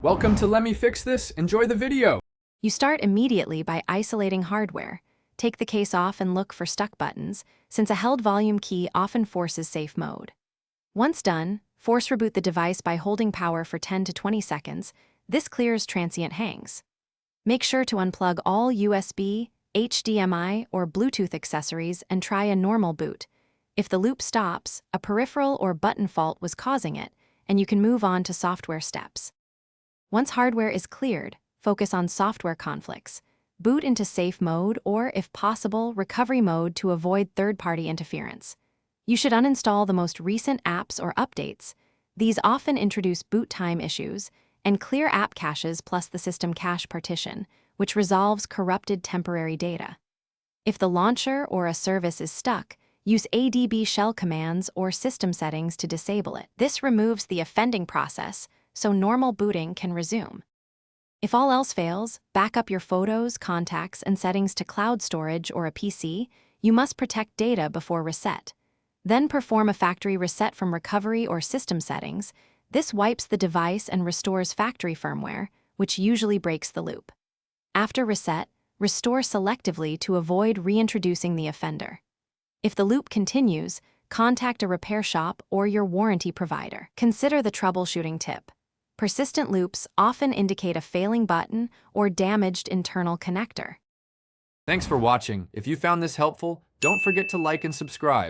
Welcome to Let Me Fix This. Enjoy the video. You start immediately by isolating hardware. Take the case off and look for stuck buttons, since a held volume key often forces safe mode. Once done, force reboot the device by holding power for 10 to 20 seconds. This clears transient hangs. Make sure to unplug all USB, HDMI, or Bluetooth accessories and try a normal boot. If the loop stops, a peripheral or button fault was causing it, and you can move on to software steps. Once hardware is cleared, focus on software conflicts. Boot into safe mode or, if possible, recovery mode to avoid third-party interference. You should uninstall the most recent apps or updates. These often introduce boot time issues, and clear app caches plus the system cache partition, which resolves corrupted temporary data. If the launcher or a service is stuck, use ADB shell commands or system settings to disable it. This removes the offending process, so normal booting can resume. If all else fails, back up your photos, contacts, and settings to cloud storage or a PC. You must protect data before reset. Then perform a factory reset from recovery or system settings. This wipes the device and restores factory firmware, which usually breaks the loop. After reset, restore selectively to avoid reintroducing the offender. If the loop continues, contact a repair shop or your warranty provider. Consider the troubleshooting tip. Persistent loops often indicate a failing button or damaged internal connector. Thanks for watching. If you found this helpful, don't forget to like and subscribe.